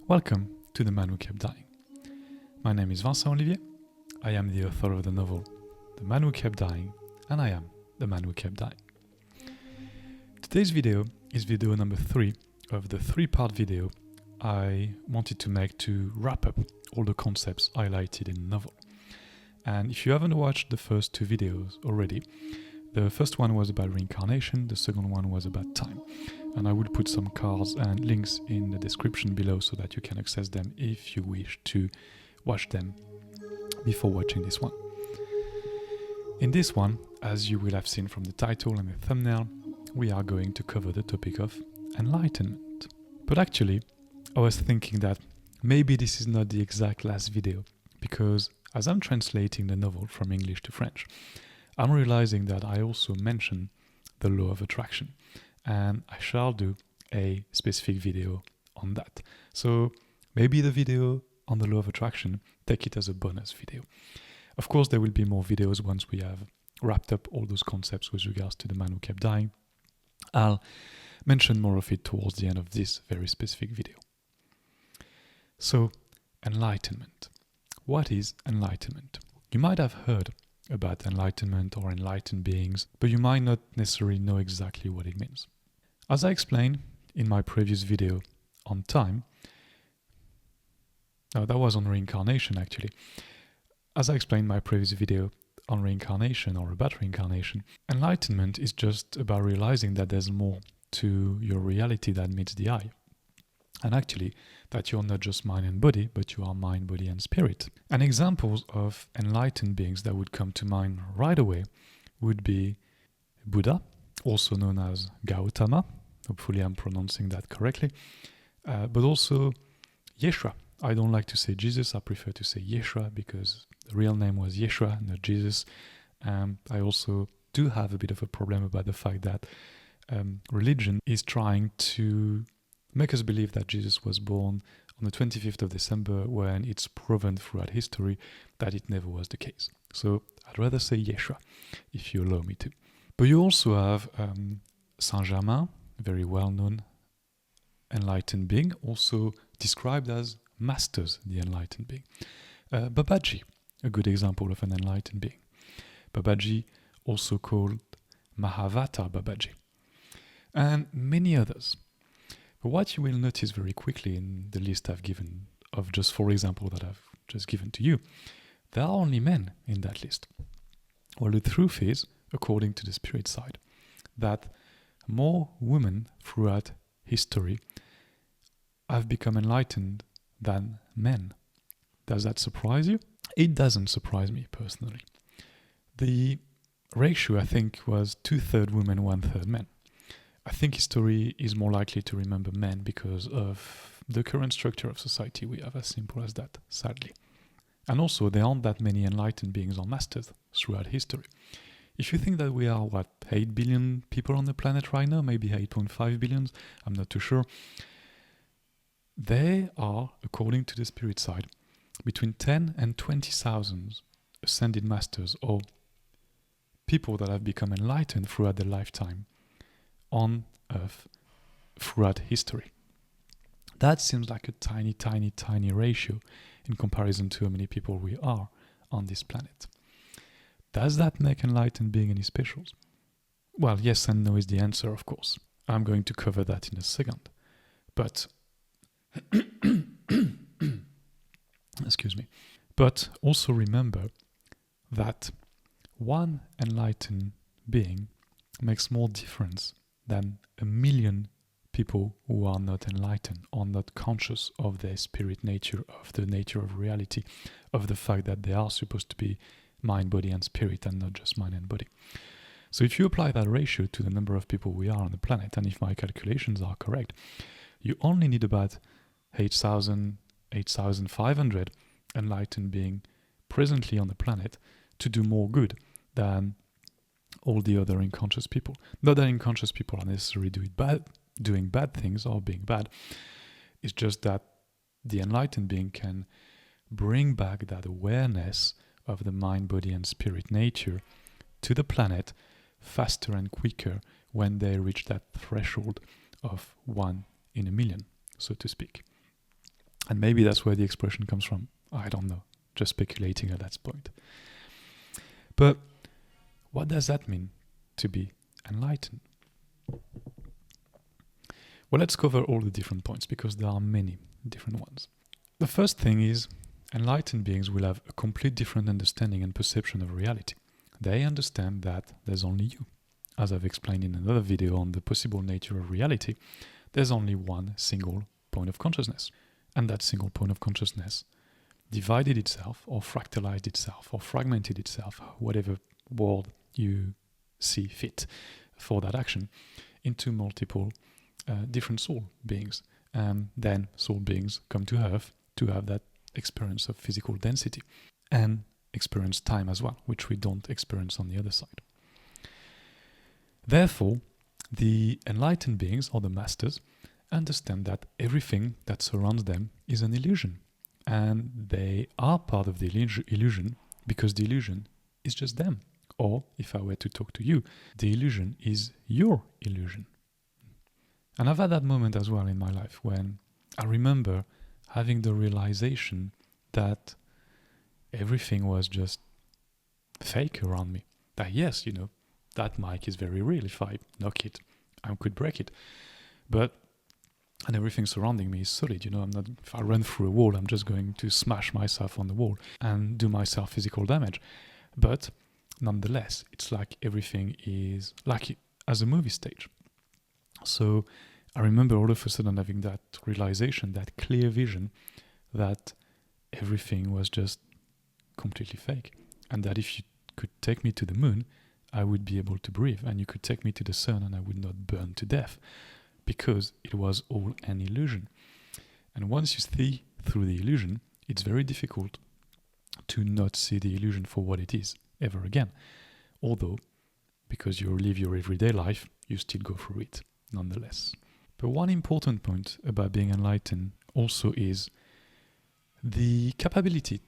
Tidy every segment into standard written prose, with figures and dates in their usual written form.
Welcome to The Man Who Kept Dying. My name is Vincent Olivier. I am the author of the novel The Man Who Kept Dying, and I am the man who kept dying. Today's video is video number 3 of the 3-part video I wanted to make to wrap up all the concepts highlighted in the novel. And if you haven't watched the first 2 videos already, the first one was about reincarnation, the second one was about time. And I would put some cards and links in the description below so that you can access them if you wish to watch them before watching this one. In this one, as you will have seen from the title and the thumbnail, we are going to cover the topic of enlightenment. But actually, I was thinking that maybe this is not the exact last video, because as I'm translating the novel from English to French, I'm realizing that I also mention the law of attraction, and I shall do a specific video on that. So maybe the video on the law of attraction, take it as a bonus video. Of course, there will be more videos once we have wrapped up all those concepts with regards to the man who kept dying. I'll mention more of it towards the end of this very specific video. So, enlightenment. What is enlightenment? You might have heard about enlightenment or enlightened beings, but you might not necessarily know exactly what it means. As I explained in my previous video on time, no, that was on reincarnation actually. As I explained in my previous video on reincarnation or about reincarnation, enlightenment is just about realizing that there's more to your reality than meets the eye. And actually, that you're not just mind and body, but you are mind, body, and spirit. And examples of enlightened beings that would come to mind right away would be Buddha, also known as Gautama. Hopefully I'm pronouncing that correctly. But also Yeshua. I don't like to say Jesus, I prefer to say Yeshua because the real name was Yeshua, not Jesus. I also do have a bit of a problem about the fact that religion is trying to make us believe that Jesus was born on the 25th of December when it's proven throughout history that it never was the case. So I'd rather say Yeshua, if you allow me to. But you also have Saint Germain, very well-known enlightened being, also described as masters, the enlightened being. Babaji, a good example of an enlightened being. Babaji, also called Mahavatar Babaji. And many others. But what you will notice very quickly in the list I've given, of just 4 examples that I've just given to you, there are only men in that list. Well, the truth is, according to the spirit side, that more women throughout history have become enlightened than men. Does that surprise you? It doesn't surprise me personally. The ratio, I think, was 2/3 women, 1/3 men. I think history is more likely to remember men because of the current structure of society we have, as simple as that, sadly. And also, there aren't that many enlightened beings or masters throughout history. If you think that we are, 8 billion people on the planet right now, maybe 8.5 billion, I'm not too sure. There are, according to the spirit side, between 10 and 20,000 ascended masters or people that have become enlightened throughout their lifetime on Earth throughout history. That seems like a tiny, tiny, tiny ratio in comparison to how many people we are on this planet. Does that make enlightened being any special? Well, yes and no is the answer, of course. I'm going to cover that in a second. But excuse me. But also remember that one enlightened being makes more difference than 1 million people who are not enlightened or not conscious of their spirit nature, of the nature of reality, of the fact that they are supposed to be mind, body, and spirit, and not just mind and body. So if you apply that ratio to the number of people we are on the planet, and if my calculations are correct, you only need about 8,000, 8,500 enlightened beings presently on the planet to do more good than all the other unconscious people. Not that unconscious people are necessarily doing bad things or being bad. It's just that the enlightened being can bring back that awareness of the mind, body, and spirit nature to the planet faster and quicker when they reach that threshold of 1 in a million, so to speak. And maybe that's where the expression comes from. I don't know. Just speculating at that point. But what does that mean to be enlightened? Well, let's cover all the different points because there are many different ones. The first thing is enlightened beings will have a complete different understanding and perception of reality. They understand that there's only you. As I've explained in another video on the possible nature of reality, there's only one single point of consciousness. And that single point of consciousness divided itself or fractalized itself or fragmented itself, whatever word you see fit for that action, into multiple different soul beings. And then soul beings come to Earth to have that experience of physical density and experience time as well, which we don't experience on the other side. Therefore, the enlightened beings or the masters understand that everything that surrounds them is an illusion, and they are part of the illusion because the illusion is just them. Or, if I were to talk to you, the illusion is your illusion. And I've had that moment as well in my life when I remember having the realization that everything was just fake around me. That yes, that mic is very real. If I knock it, I could break it. And everything surrounding me is solid. If I run through a wall, I'm just going to smash myself on the wall and do myself physical damage. But nonetheless, it's like everything is like as a movie stage. So I remember all of a sudden having that realization, that clear vision that everything was just completely fake. And that if you could take me to the moon, I would be able to breathe. And you could take me to the sun and I would not burn to death because it was all an illusion. And once you see through the illusion, it's very difficult to not see the illusion for what it is ever again. Although, because you live your everyday life, you still go through it nonetheless. But one important point about being enlightened also is the capability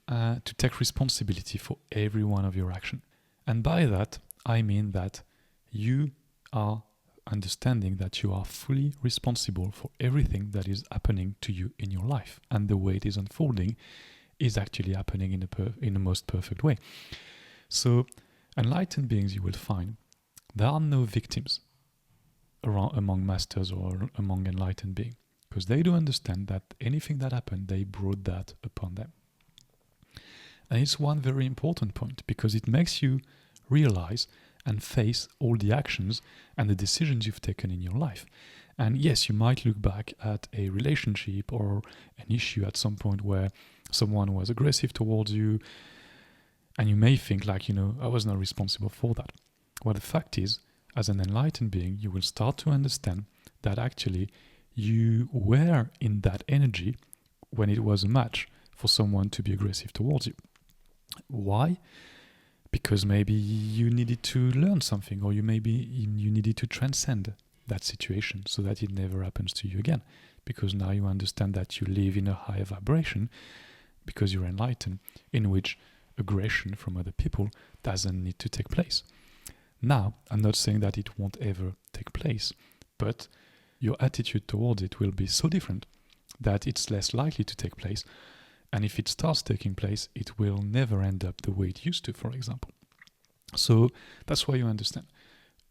to take responsibility for every one of your actions. And by that, I mean that you are understanding that you are fully responsible for everything that is happening to you in your life. And the way it is unfolding is actually happening in the most perfect way. So, enlightened beings, you will find, there are no victims among masters or among enlightened beings, because they do understand that anything that happened, they brought that upon them. And it's one very important point, because it makes you realize and face all the actions and the decisions you've taken in your life. And yes, you might look back at a relationship or an issue at some point where someone was aggressive towards you, and you may think like, I was not responsible for that. Well, the fact is, as an enlightened being, you will start to understand that actually you were in that energy when it was a match for someone to be aggressive towards you. Why? Because maybe you needed to learn something, or you needed to transcend that situation so that it never happens to you again. Because now you understand that you live in a higher vibration, because you're enlightened, in which aggression from other people doesn't need to take place. Now, I'm not saying that it won't ever take place, but your attitude towards it will be so different that it's less likely to take place. And if it starts taking place, it will never end up the way it used to, for example. So that's why you understand.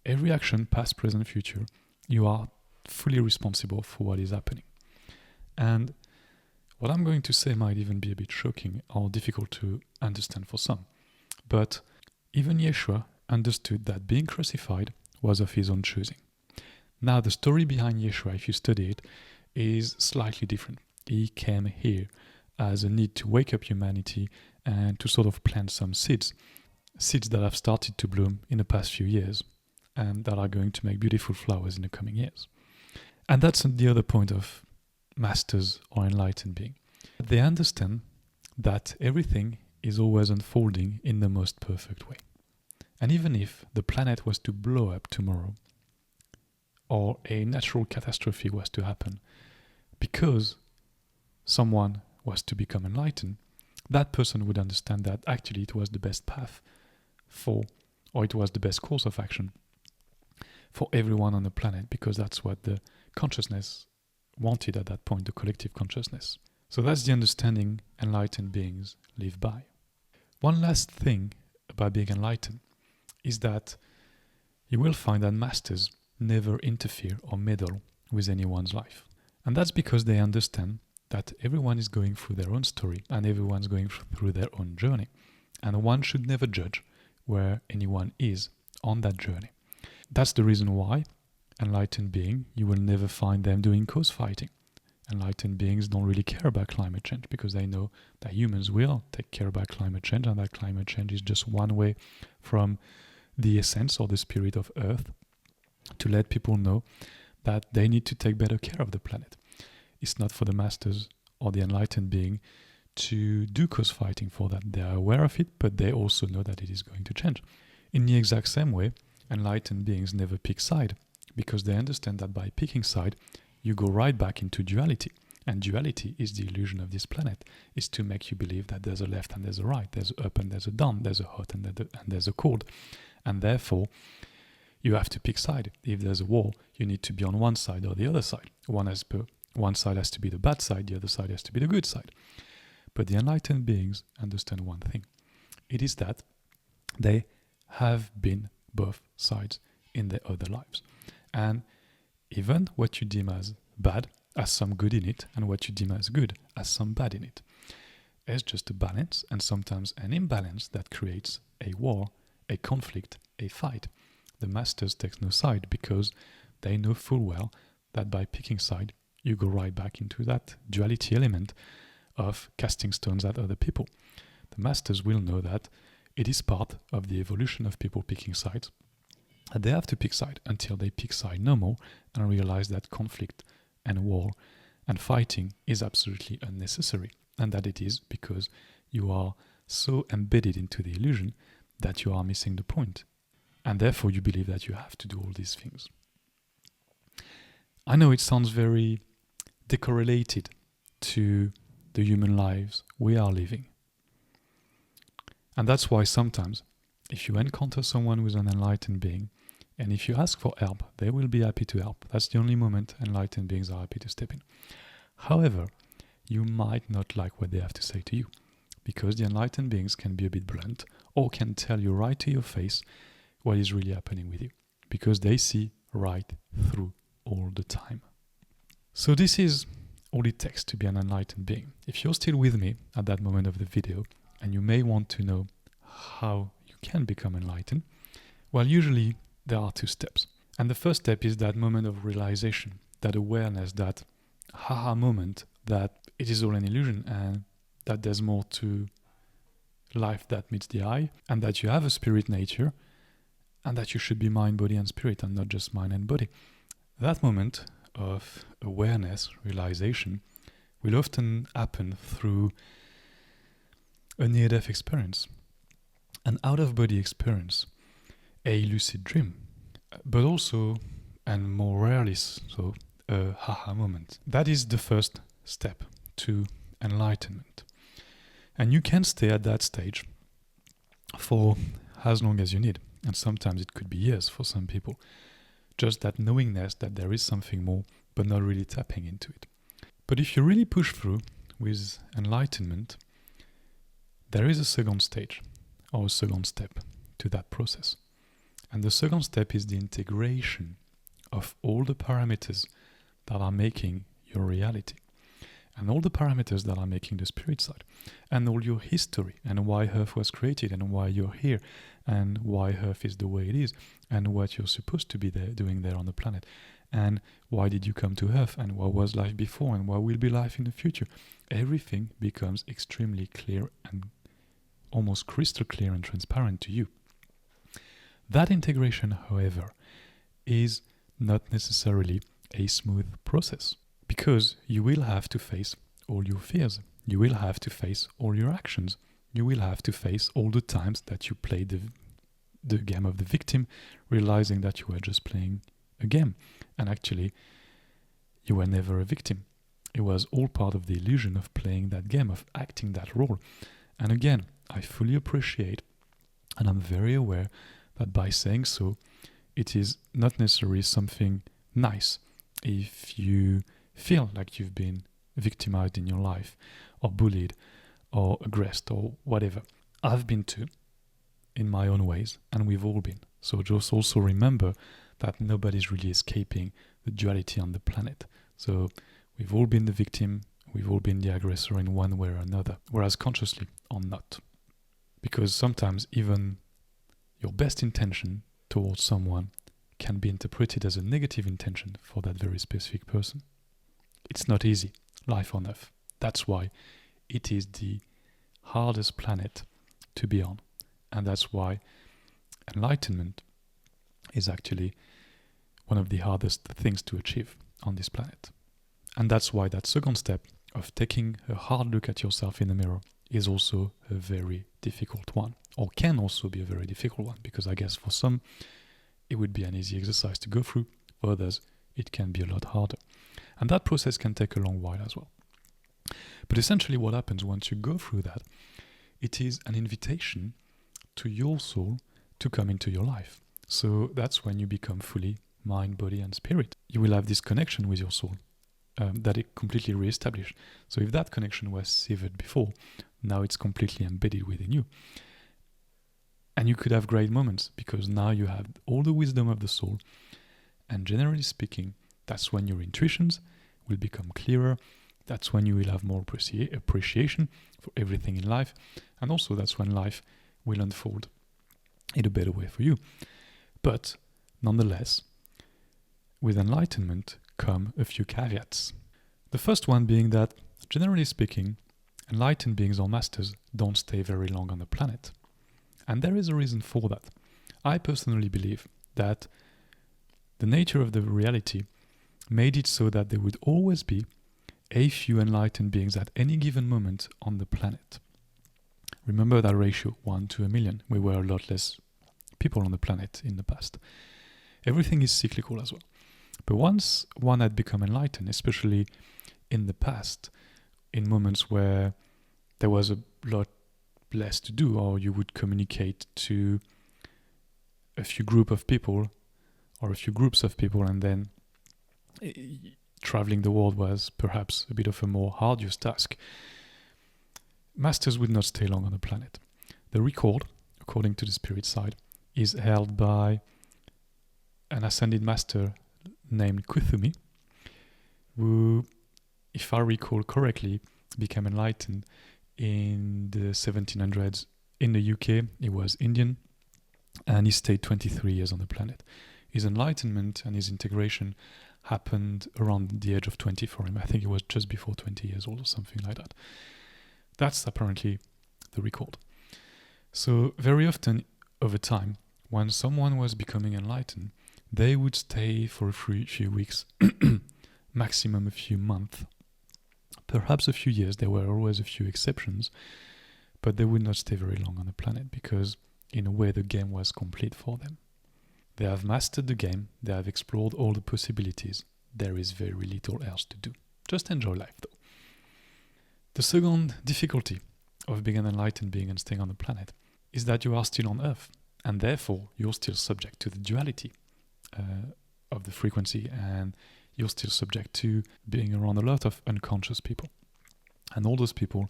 Every action, past, present, future, you are fully responsible for what is happening. And what I'm going to say might even be a bit shocking or difficult to understand for some. But even Yeshua understood that being crucified was of his own choosing. Now, the story behind Yeshua, if you study it, is slightly different. He came here as a need to wake up humanity and to sort of plant some seeds that have started to bloom in the past few years and that are going to make beautiful flowers in the coming years. And that's the other point of masters or enlightened being. They understand that everything is always unfolding in the most perfect way. And even if the planet was to blow up tomorrow, or a natural catastrophe was to happen, because someone was to become enlightened, that person would understand that actually it was the best path or it was the best course of action for everyone on the planet, because that's what the consciousness wanted at that point, the collective consciousness. So that's the understanding enlightened beings live by. One last thing about being enlightened is that you will find that masters never interfere or meddle with anyone's life. And that's because they understand that everyone is going through their own story and everyone's going through their own journey. And one should never judge where anyone is on that journey. That's the reason why enlightened beings, you will never find them doing cause fighting. Enlightened beings don't really care about climate change because they know that humans will take care about climate change, and that climate change is just one way from the essence or the spirit of Earth to let people know that they need to take better care of the planet. It's not for the masters or the enlightened being to do cause fighting for that. They are aware of it, but they also know that it is going to change. In the exact same way, enlightened beings never pick side because they understand that by picking side, you go right back into duality. And duality is the illusion of this planet, is to make you believe that there's a left and there's a right, there's a up and there's a down, there's a hot and there's a cold. And therefore, you have to pick side. If there's a war, you need to be on one side or the other side. One side has to be the bad side, the other side has to be the good side. But the enlightened beings understand one thing. It is that they have been both sides in their other lives. And even what you deem as bad has some good in it, and what you deem as good has some bad in it. It's just a balance, and sometimes an imbalance that creates a war, a conflict, a fight. The masters take no side because they know full well that by picking side, you go right back into that duality element of casting stones at other people. The masters will know that it is part of the evolution of people picking sides, and they have to pick side until they pick side no more and realize that conflict and war and fighting is absolutely unnecessary, and that it is because you are so embedded into the illusion that you are missing the point, and therefore you believe that you have to do all these things. I know it sounds very decorrelated to the human lives we are living, and that's why sometimes if you encounter someone who's an enlightened being, and if you ask for help, they will be happy to help. That's the only moment enlightened beings are happy to step in. However, you might not like what they have to say to you, because the enlightened beings can be a bit blunt or can tell you right to your face what is really happening with you, because they see right through all the time. So this is all it takes to be an enlightened being. If you're still with me at that moment of the video, and you may want to know how you can become enlightened, well, usually there are two steps. And the first step is that moment of realization, that awareness, that haha moment that it is all an illusion and that there's more to life that meets the eye, and that you have a spirit nature, and that you should be mind, body, and spirit, and not just mind and body. That moment of awareness, realization, will often happen through a near-death experience, an out-of-body experience, a lucid dream, but also, and more rarely so, a haha moment. That is the first step to enlightenment. And you can stay at that stage for as long as you need. And sometimes it could be years for some people. Just that knowingness that there is something more, but not really tapping into it. But if you really push through with enlightenment, there is a second stage, or a second step to that process. And the second step is the integration of all the parameters that are making your reality, and all the parameters that are making the spirit side, and all your history, and why Earth was created, and why you're here, and why Earth is the way it is, and what you're supposed to be doing there on the planet, and why did you come to Earth, and what was life before, and what will be life in the future. Everything becomes extremely clear and almost crystal clear and transparent to you. That integration, however, is not necessarily a smooth process, because you will have to face all your fears. You will have to face all your actions. You will have to face all the times that you played the game of the victim, realizing that you were just playing a game. And actually, you were never a victim. It was all part of the illusion of playing that game, of acting that role. And again, I fully appreciate, and I'm very aware that by saying so, it is not necessarily something nice if you feel like you've been victimized in your life, or bullied, or aggressed, or whatever. I've been too, in my own ways, and we've all been. So just also remember that nobody's really escaping the duality on the planet. So we've all been the victim, we've all been the aggressor in one way or another, whereas consciously or not. Because sometimes even your best intention towards someone can be interpreted as a negative intention for that very specific person. It's not easy, life on Earth. That's why it is the hardest planet to be on. And that's why enlightenment is actually one of the hardest things to achieve on this planet. And that's why that second step of taking a hard look at yourself in the mirror is also a very difficult one, or can also be a very difficult one, because I guess for some it would be an easy exercise to go through, for others it can be a lot harder. And that process can take a long while as well. But essentially what happens once you go through that, it is an invitation to your soul to come into your life. So that's when you become fully mind, body and spirit. You will have this connection with your soul that it completely reestablished. So if that connection was severed before, now it's completely embedded within you. And you could have great moments because now you have all the wisdom of the soul. And generally speaking, that's when your intuitions will become clearer. That's when you will have more appreciation for everything in life. And also that's when life will unfold in a better way for you. But nonetheless, with enlightenment come a few caveats. The first one being that, generally speaking, enlightened beings or masters don't stay very long on the planet. And there is a reason for that. I personally believe that the nature of the reality made it so that there would always be a few enlightened beings at any given moment on the planet. Remember that ratio, 1 to a million. We were a lot less people on the planet in the past. Everything is cyclical as well. But once one had become enlightened, especially in the past, in moments where there was a lot less to do, or you would communicate to a few group of people or a few groups of people, and then traveling the world was perhaps a bit of a more arduous task, masters would not stay long on the planet. The record, according to the spirit side, is held by an ascended master named Kuthumi, who, if I recall correctly, became enlightened in the 1700s in the UK. He was Indian and he stayed 23 years on the planet. His enlightenment and his integration happened around the age of 20 for him. I think it was just before 20 years old or something like that. That's apparently the record. So very often over time, when someone was becoming enlightened, they would stay for a few weeks, maximum a few months, perhaps a few years. There were always a few exceptions, but they would not stay very long on the planet because in a way the game was complete for them. They have mastered the game, they have explored all the possibilities. There is very little else to do. Just enjoy life though. The second difficulty of being an enlightened being and staying on the planet is that you are still on Earth, and therefore you're still subject to the duality of the frequency, and you're still subject to being around a lot of unconscious people. And all those people,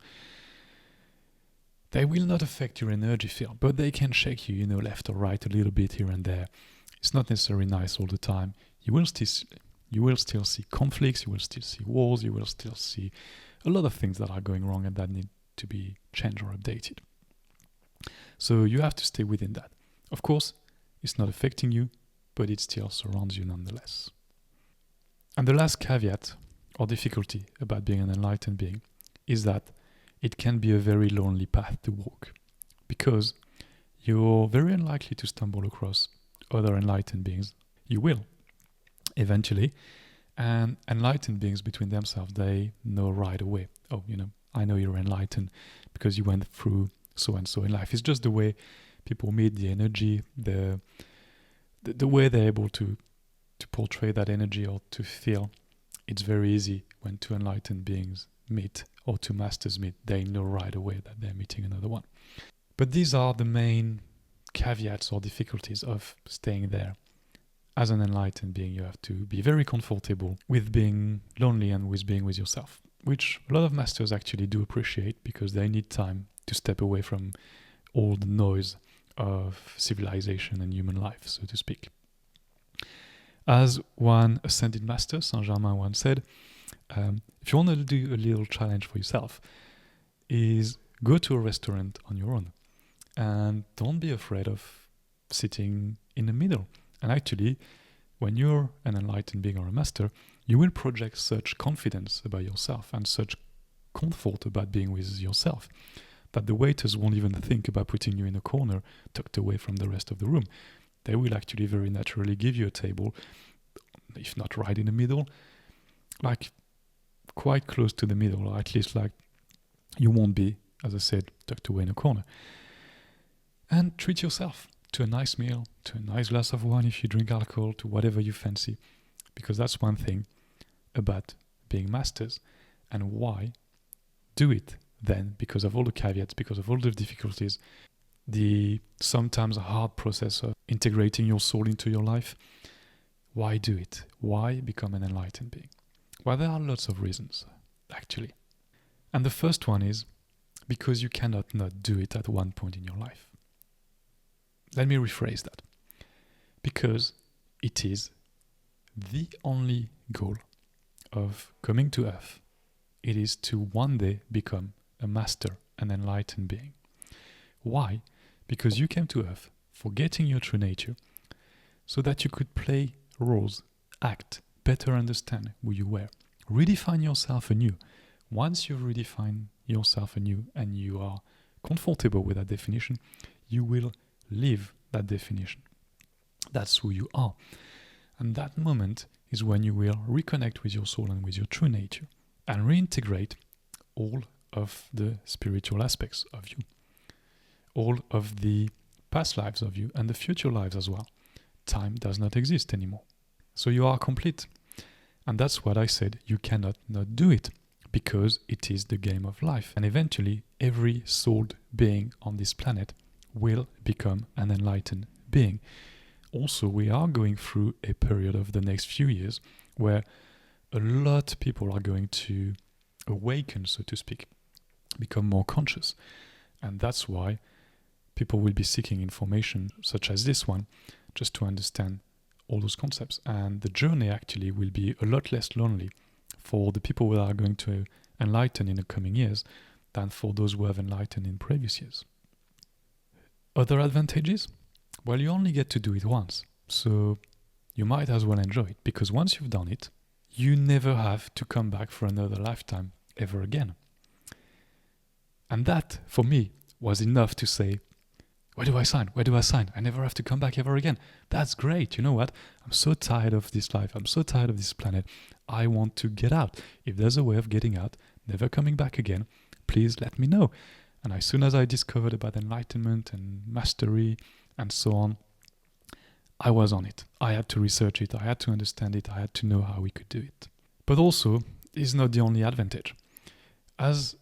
they will not affect your energy field, but they can shake you, left or right a little bit here and there. It's not necessarily nice all the time. You will still see conflicts, you will still see wars, you will still see a lot of things that are going wrong and that need to be changed or updated. So you have to stay within that. Of course, it's not affecting you, but it still surrounds you nonetheless. And the last caveat or difficulty about being an enlightened being is that it can be a very lonely path to walk, because you're very unlikely to stumble across other enlightened beings. You will, eventually, and enlightened beings between themselves, they know right away, oh, I know you're enlightened because you went through so and so in life. It's just the way people meet, the energy, the way they're able to portray that energy or to feel. It's very easy when two enlightened beings meet or two masters meet. They know right away that they're meeting another one. But these are the main caveats or difficulties of staying there. As an enlightened being, you have to be very comfortable with being lonely and with being with yourself. which a lot of masters actually do appreciate because they need time to step away from all the noise of civilization and human life, so to speak. As one ascended master, Saint Germain, once said, if you want to do a little challenge for yourself, is go to a restaurant on your own and don't be afraid of sitting in the middle. And actually, when you're an enlightened being or a master, you will project such confidence about yourself and such comfort about being with yourself that the waiters won't even think about putting you in a corner tucked away from the rest of the room. They will actually very naturally give you a table, if not right in the middle, like quite close to the middle, or at least like you won't be, as I said, tucked away in a corner. And treat yourself to a nice meal, to a nice glass of wine if you drink alcohol, to whatever you fancy, because that's one thing about being masters. And why do it then? Because of all the caveats, because of all the difficulties, the sometimes hard process of integrating your soul into your life. Why do it? Why become an enlightened being? Well, there are lots of reasons, actually. And the first one is because you cannot not do it at one point in your life. Let me rephrase that. Because it is the only goal of coming to Earth. It is to one day become a master, an enlightened being. Why? Because you came to Earth forgetting your true nature so that you could play roles, act, better understand who you were, redefine yourself anew. Once you've redefined yourself anew and you are comfortable with that definition, you will live that definition. That's who you are. And that moment is when you will reconnect with your soul and with your true nature and reintegrate all of the spiritual aspects of you, all of the past lives of you and the future lives as well. Time does not exist anymore. So you are complete. And that's what I said, you cannot not do it, because it is the game of life. And eventually, every souled being on this planet will become an enlightened being. Also, we are going through a period of the next few years where a lot of people are going to awaken, so to speak, become more conscious. And that's why people will be seeking information such as this one, just to understand all those concepts. And the journey actually will be a lot less lonely for the people who are going to enlighten in the coming years than for those who have enlightened in previous years. Other advantages? Well, you only get to do it once, so you might as well enjoy it, because once you've done it, you never have to come back for another lifetime ever again. And that, for me, was enough to say, where do I sign? Where do I sign? I never have to come back ever again. That's great. You know what? I'm so tired of this life. I'm so tired of this planet. I want to get out. If there's a way of getting out, never coming back again, please let me know. And as soon as I discovered about enlightenment and mastery and so on, I was on it. I had to research it. I had to understand it. I had to know how we could do it. But also, it's not the only advantage. As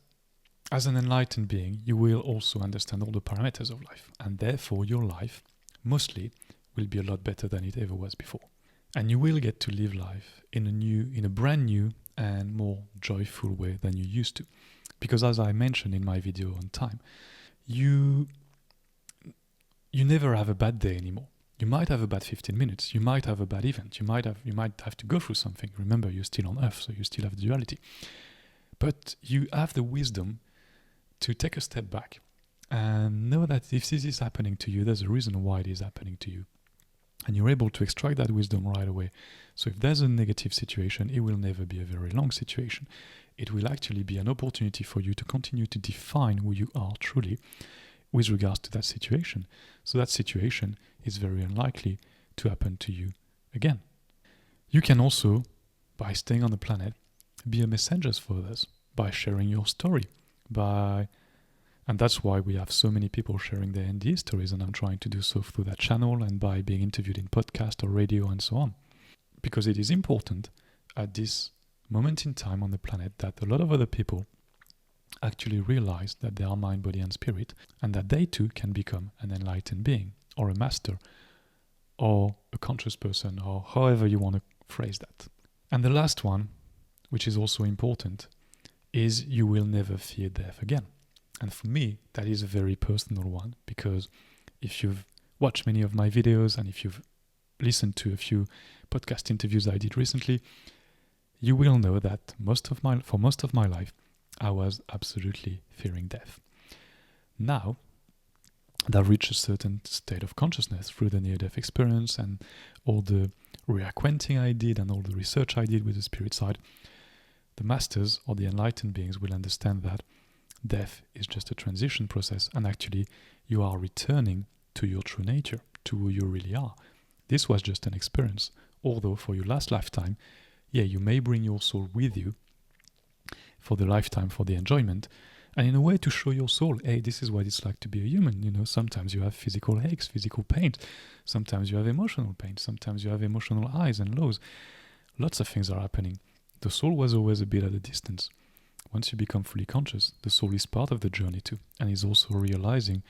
an enlightened being, you will also understand all the parameters of life, and therefore your life, mostly, will be a lot better than it ever was before. And you will get to live life in a brand new and more joyful way than you used to. Because as I mentioned in my video on time, you never have a bad day anymore. You might have a bad 15 minutes, you might have a bad event, you might have to go through something. Remember, you're still on Earth, so you still have the duality. But you have the wisdom to take a step back and know that if this is happening to you, there's a reason why it is happening to you. And you're able to extract that wisdom right away. So if there's a negative situation, it will never be a very long situation. It will actually be an opportunity for you to continue to define who you are truly with regards to that situation. So that situation is very unlikely to happen to you again. You can also, by staying on the planet, be a messenger for others, by sharing your story, and that's why we have so many people sharing their NDE stories, and I'm trying to do so through that channel and by being interviewed in podcast or radio and so on. Because it is important at this moment in time on the planet that a lot of other people actually realize that they are mind, body and spirit, and that they too can become an enlightened being, or a master, or a conscious person, or however you want to phrase that. And the last one, which is also important, is you will never fear death again. And for me, that is a very personal one, because if you've watched many of my videos and if you've listened to a few podcast interviews I did recently, you will know that for most of my life, I was absolutely fearing death. Now that I've reached a certain state of consciousness through the near-death experience and all the reacquainting I did and all the research I did with the spirit side, the masters or the enlightened beings will understand that death is just a transition process, and actually you are returning to your true nature, to who you really are. This was just an experience, although for your last lifetime, you may bring your soul with you for the lifetime, for the enjoyment, and in a way to show your soul, hey, this is what it's like to be a human. Sometimes you have physical aches, physical pain, sometimes you have emotional pain, sometimes you have emotional highs and lows. Lots of things are happening. The soul was always a bit at a distance. Once you become fully conscious, the soul is part of the journey too, and is also realizing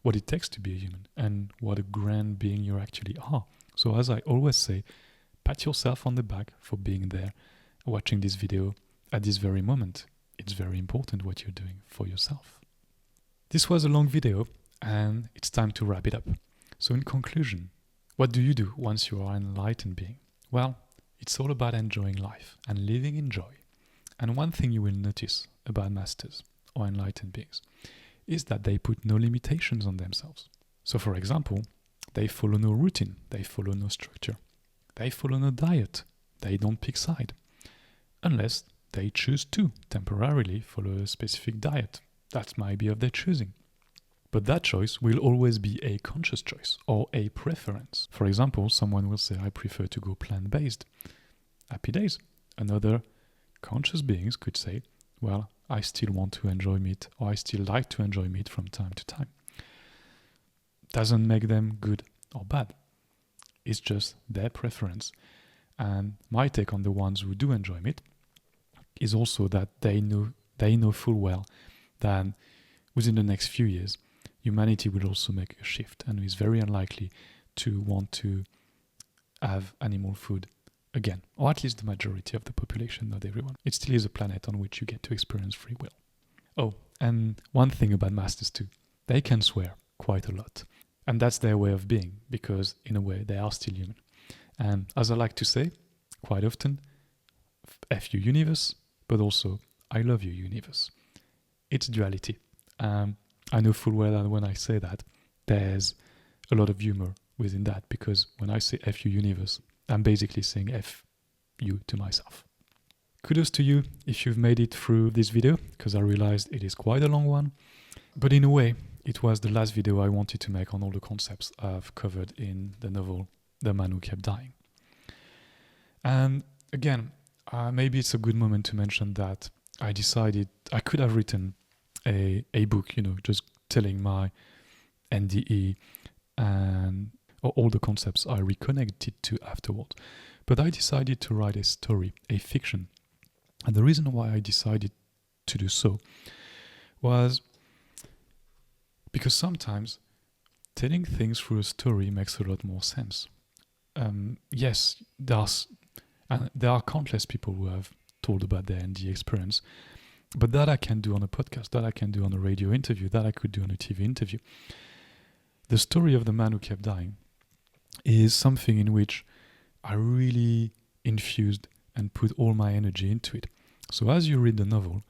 what it takes to be a human and what a grand being you actually are. So as I always say, pat yourself on the back for being there, watching this video at this very moment. It's very important what you're doing for yourself. This was a long video, and it's time to wrap it up. So in conclusion, what do you do once you are an enlightened being? Well, it's all about enjoying life and living in joy. And one thing you will notice about masters or enlightened beings is that they put no limitations on themselves. So for example, they follow no routine, they follow no structure, they follow no diet, they don't pick side, unless they choose to temporarily follow a specific diet. That might be of their choosing. But that choice will always be a conscious choice or a preference. For example, someone will say, I prefer to go plant-based. Happy days. Another conscious beings could say, well, I still want to enjoy meat, or I still like to enjoy meat from time to time. Doesn't make them good or bad. It's just their preference. And my take on the ones who do enjoy meat is also that they know full well that within the next few years, humanity will also make a shift and is very unlikely to want to have animal food again, or at least the majority of the population, not everyone. It still is a planet on which you get to experience free will. Oh, and one thing about masters too, they can swear quite a lot. And that's their way of being, because in a way they are still human. And as I like to say quite often, F you universe, but also I love you universe. It's duality. I know full well that when I say that, there's a lot of humor within that, because when I say F you universe, I'm basically saying F you to myself. Kudos to you if you've made it through this video, because I realized it is quite a long one. But in a way, it was the last video I wanted to make on all the concepts I've covered in the novel The Man Who Kept Dying. And again, maybe it's a good moment to mention that I decided I could have written a book, just telling my NDE and all the concepts I reconnected to afterwards. But I decided to write a story, a fiction. And the reason why I decided to do so was because sometimes telling things through a story makes a lot more sense. Yes, there are countless people who have told about their ND experience, but that I can do on a podcast, that I can do on a radio interview, that I could do on a TV interview. The story of the man who kept dying is something in which I really infused and put all my energy into it. So as you read the novel,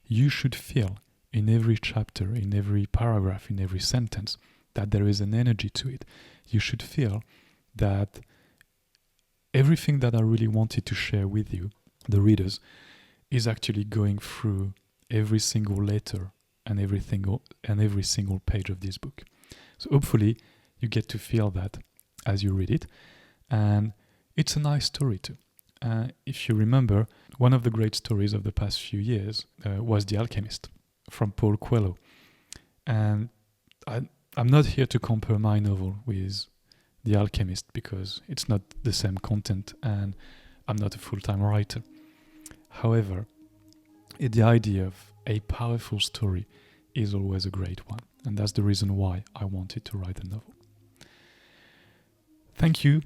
you should feel in every chapter, in every paragraph, in every sentence, that there is an energy to it. You should feel that everything that I really wanted to share with you, the readers, is actually going through every single letter and every single page of this book. So hopefully you get to feel that as you read it, and it's a nice story too. If you remember, one of the great stories of the past few years was The Alchemist from Paul Coelho. And I'm not here to compare my novel with The Alchemist because it's not the same content and I'm not a full-time writer. However, the idea of a powerful story is always a great one, and that's the reason why I wanted to write a novel. Thank you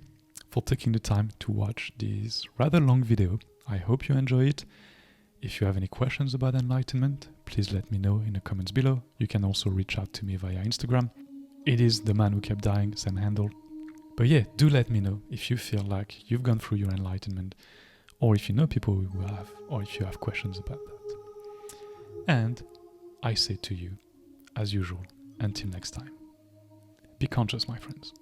for taking the time to watch this rather long video. I hope you enjoy it. If you have any questions about enlightenment, please let me know in the comments below. You can also reach out to me via Instagram. It is The Man Who Kept Dying, same handle. But yeah, do let me know if you feel like you've gone through your enlightenment, or if you know people who have, or if you have questions about that. And I say to you, as usual, until next time, be conscious, my friends.